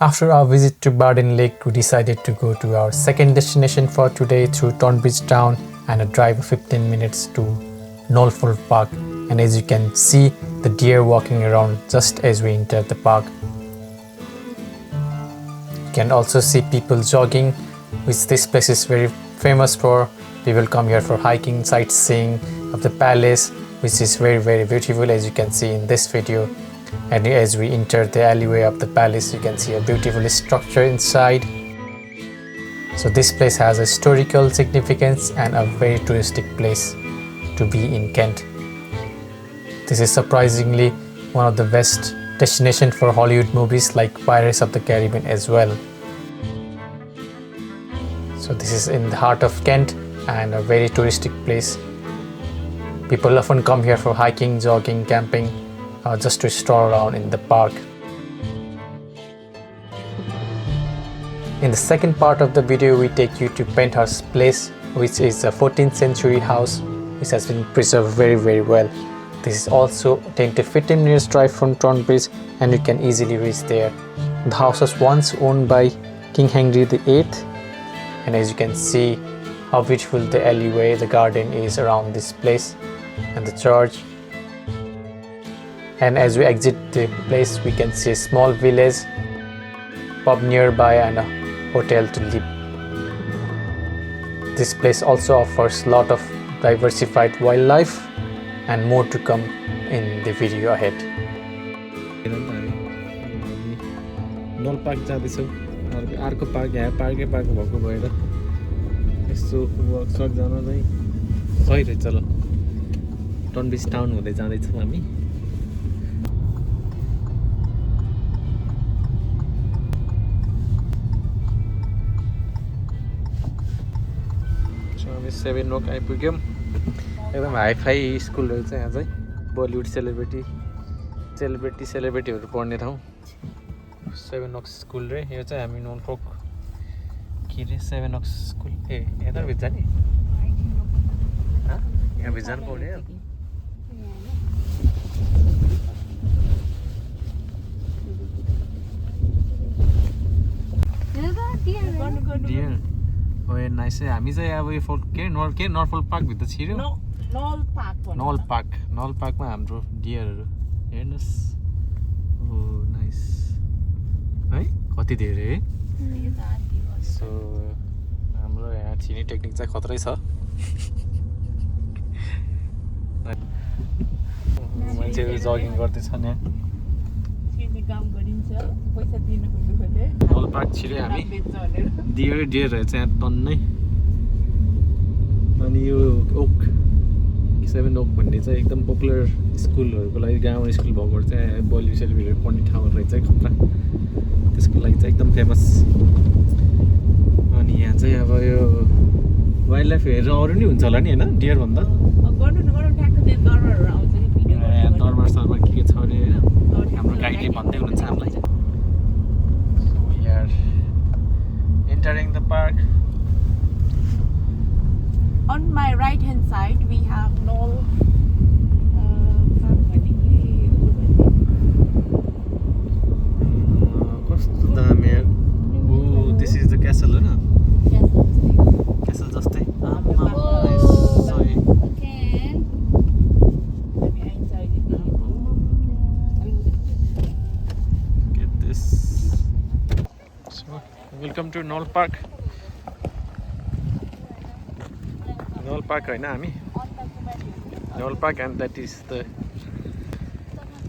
After our visit to Barden Lake, we decided to go to our second destination for today through Tonbridge town and a drive of 15 minutes to Norfolk Park. And as you can see, the deer walking around just as we enter the park. You can also see people jogging, which this place is very famous for. People come here for hiking, sightseeing of the palace, which is very beautiful, as you can see in this video. And as we enter the alleyway of the palace, you can see a beautiful structure inside. So this place has a historical significance and a very touristic place to be in Kent. This is surprisingly one of the best destinations for Hollywood movies like Pirates of the Caribbean as well. So this is in the heart of Kent and a very touristic place. People often come here for hiking, jogging, camping, just to stroll around in the park. In the second part of the video, we take you to Penthurst Place, which is a 14th century house which has been preserved very well. This is also 10 to 15 minutes drive from Tonbridge and you can easily reach there. The house was once owned by King Henry VIII, and as you can see how beautiful the alleyway, the garden is around this place and the church. And as we exit the place, we can see a small village, pub nearby and a hotel to live. This place also offers a lot of diversified wildlife and more to come in the video ahead. Norfolk जाँदैछौँ अर्को park यहाँ पार्कै park भएको भएर यसो workshop जान चाहिँ सही रहेछ। ल टनब्रिज टाउन हुँदै जाँदैछौँ हामी। हामी 7 ओक आइपुग्यौँ। एकदम हाइफाई स्कुलहरू चाहिँ यहाँ चाहिँ बलिउड सेलिब्रिटीहरू पढ्ने ठाउँ 7 ओक स्कुल रे। यो चाहिँ हामी नोर्फोक के अरे 7 ओक स्कुल यता भित्र जाने यहाँ भित्र जानु पाउने डियर ओए नाइस। हामी चाहिँ अब यो के नर्फोक पार्क भित्र छिर्यो। नल पार्कमा हाम्रो डियरहरू हेर्नुहोस्। ओ नाइस है, कति धेरै। सो हाम्रो यहाँ छिर्ने टेक्निक चाहिँ खतरै छ। मान्छेहरू जगिङ गर्दैछन् यहाँ। नल पार्क छिर्यो हामी। डियरहरू चाहिँ यहाँ टन्नै। अनि यो ओक 7 ओक भन्ने चाहिँ एकदम पपुलर स्कुलहरूको लागि ग्रामर स्कुल भएकोहरू चाहिँ बलिउड सेलिब्रिटीहरू पढ्ने ठाउँहरू रहेछ खतरा। त्यसको लागि चाहिँ एकदम फेमस। अनि यहाँ चाहिँ अब यो वाइल्ड लाइफ हेरेर अरू नि हुन्छ होला नि होइन डियर भन्दा। दरबार सरबार के छ अरे होइन हाम्रो गाइडले भन्दै हुनुहुन्छ हामीलाई। So we are entering the park. On my right hand side we have Knoll कस्तो दामी यार। Oh this is the castle होइन क्यासल जस्तै। Welcome to Knoll park. Knoll park होइन हामी Knoll park and that is the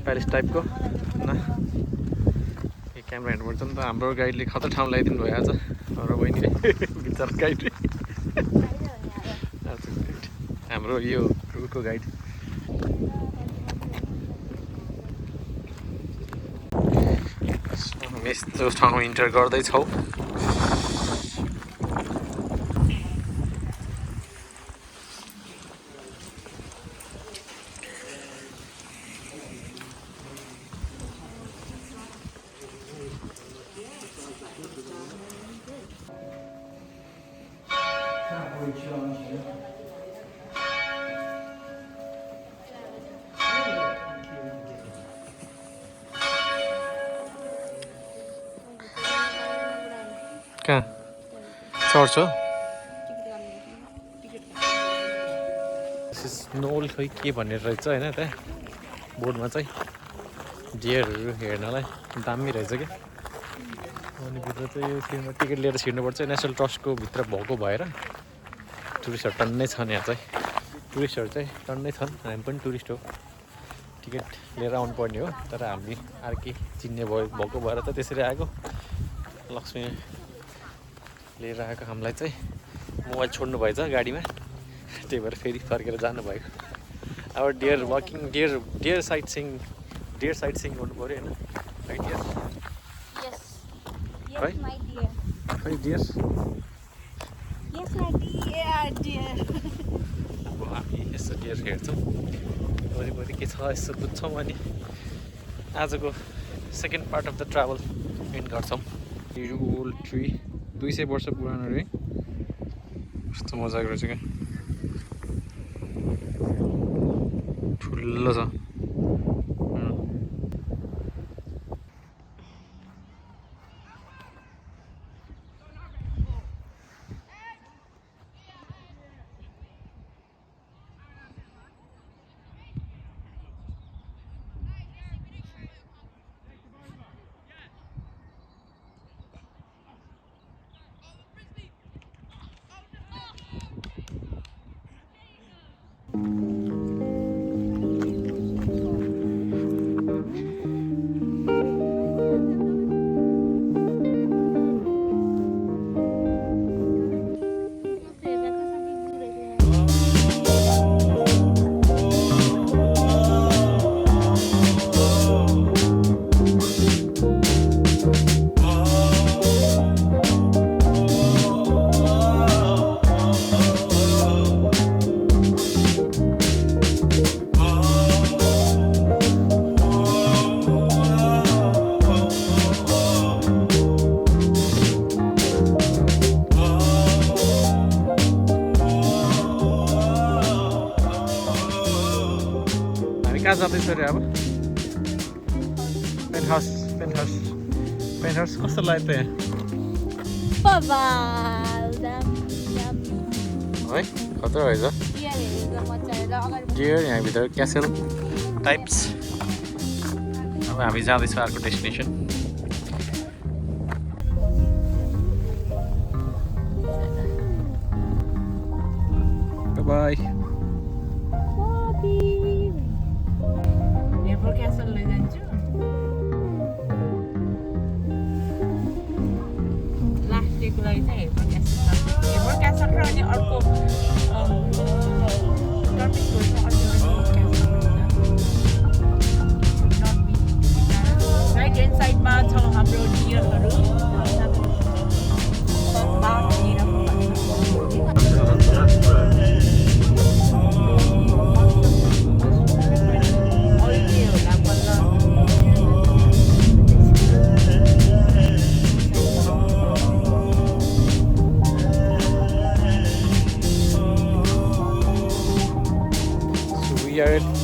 palace टाइपको होइन। यो क्यामेरा हेर्नुपर्छ नि त। हाम्रो गाइडले खतरा ठाउँ लगाइदिनु भयो आज हाम्रो बहिनीले बिचरा गाइड हाम्रो यो टुरको गाइड। यस्तो ठाउँमा इन्टर गर्दैछौँ। कहाँ चढ्छ नोल खै के भन्ने रहेछ होइन त्यहाँ बोर्डमा चाहिँ डियरहरू हेर्नलाई दामी रहेछ क्या अनि भित्र चाहिँ यो फिल्ममा टिकट लिएर छिर्नुपर्छ नेसनल ट्रस्टको भित्र भएको भएर टुरिस्टहरू टन्नै छन् यहाँ चाहिँ टुरिस्टहरू चाहिँ टन्नै छन् हामी पनि टुरिस्ट हो टिकट लिएर आउनुपर्ने हो तर हामी अर्कै चिन्ने भएको भएर त त्यसरी आएको लक्ष्मी लिएर आएको हामीलाई चाहिँ मोबाइल छोड्नु भएछ गाडीमा त्यही भएर फेरि फर्केर जानुभएको अब डियर वाकिङ डियर साइट सिङ गर्नु पऱ्यो होइन है डियर Yes, my dear. खै डियर Yes, my dear. अब हामी यसो डियर हेर्छौँ वरिपरि के छ यसो बुझ्छौँ अनि आजको second part of the travel and गर्छौँ यो ओल्ड ट्री 200 वर्ष पुरानो रे कस्तो मजाको रहेछ क्या ठुलो छ कहाँ जाँदैछ अरे अब पेन्ट हाउस कस्तो लाग्यो त यहाँ है खतरा रहेछ डियर यहाँभित्र क्यासल टाइप्स अब हामी जाँदैछौँ अर्को destination by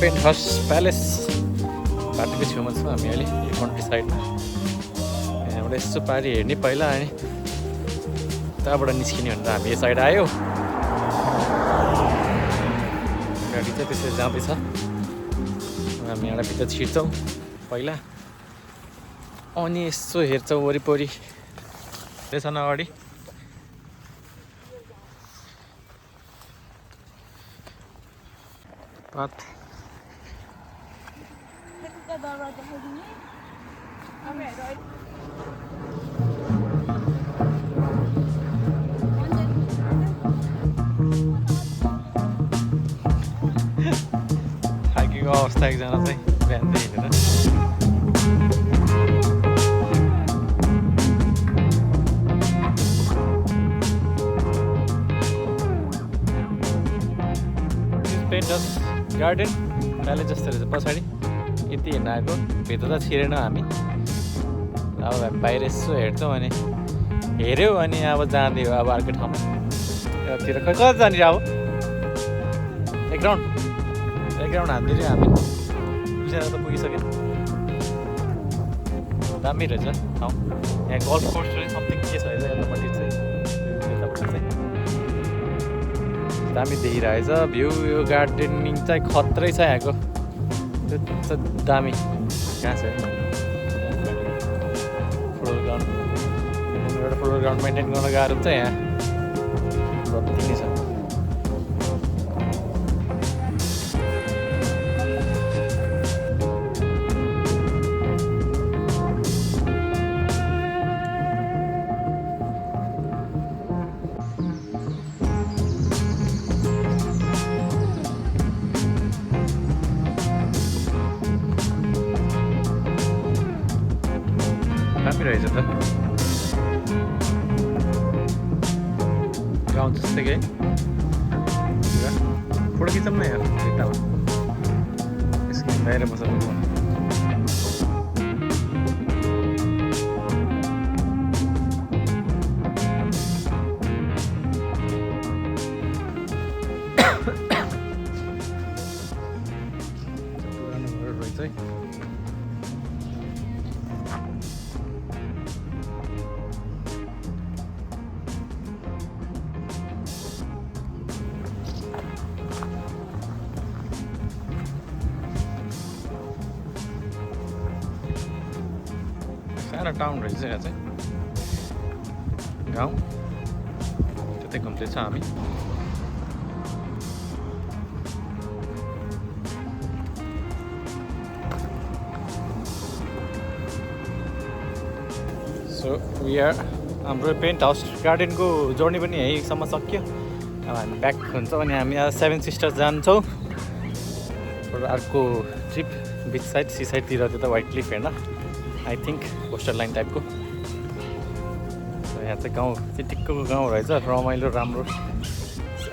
paint house palace बाटोकै छेउमा छौँ हामी अहिले यो कन्ट्री साइडमा यहाँबाट यसो पारि हेर्ने पहिला अनि त्यहाँबाट निस्किने भनेर हामी यो साइड आयो गाडी चाहिँ त्यसरी जाँदैछ हामी यहाँबाट भित्र छिर्छौँ पहिला अनि यसो हेर्छौँ वरिपरि त्यसो अगाडि पात थाकेको अवस्था एकजना चाहिँ बिहानदेखि हिँडेर पेन्ट हाउस गार्डन प्यालेस जस्तो रहेछ पछाडि यति हिँड्न आएको भित्र त छिरेन हामी अब हामी बाहिर यसो हेर्छौँ अनि हेऱ्यौँ अनि अब जाँदै हो अब अर्को ठाउँमा तिर खै कता जाने अब एक राउन्ड हान्दियो हामी बिचरा त पुगिसक्यो दामी रहेछ ठाउँ यहाँ गल्फ कोर्स चाहिँ समथिङ के छ अरे यतापट्टि चाहिँ यतापट्टि चाहिँ दामी देखिरहेछ भ्यू यो गार्डनिङ चाहिँ खत्रै छ यहाँको त्यो चाहिँ दामी कहाँ छ फुटबल ग्राउन्ड एउटा फुटबल ग्राउन्ड मेन्टेन गर्न गाह्रो हुन्छ यहाँ जति नै छ दामी रहेछ त गाउँ जस्तै कि फोटो खिचौँ न यहाँ एकतामा स्क्रिन बाहिर बसाउनु पुरानो घर रहेछ है सानो टाउन रहेछ यहाँ चाहिँ गाउँ त्यतै घुम्दैछ हामी सो वी आर हाम्रो पेन्ट हाउस गार्डनको जर्नी पनि यहीँसम्म सक्यो अब हामी ब्याक हुन्छ अनि हामी आज 7 सिस्टर्स जान्छौँ अर्को ट्रिप बिच साइड सी साइडतिर त्यो त वाइट क्लिफ हेर्न आई थिङ्क कोस्टल लाइन टाइपको यहाँ चाहिँ गाउँ चिटिक्कको गाउँ रहेछ रमाइलो राम्रो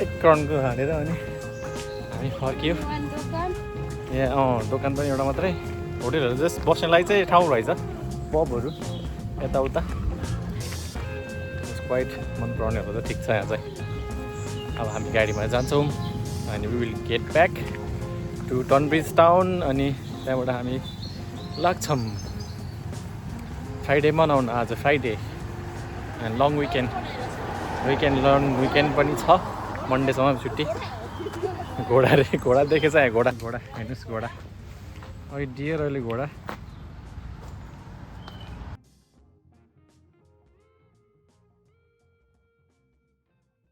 एकराउन्डको हालेर अनि हामी फर्कियो ए दोकान पनि एउटा मात्रै होटेलहरू जस्ट बस्नलाई चाहिँ ठाउँ रहेछ पबहरू यताउता क्वाइट मन पराउनेहरू त ठिक छ यहाँ चाहिँ अब हामी गाडीमा जान्छौँ अनि we will get back to Tonbridge town अनि त्यहाँबाट हामी लाग्छौँ फ्राइडे मनाउन आज फ्राइडे एन्ड लङ विकेन्ड पनि छ मन्डेसम्म छुट्टी घोडा देखेछ यहाँ घोडा हेर्नुहोस् घोडा डियर अहिले घोडा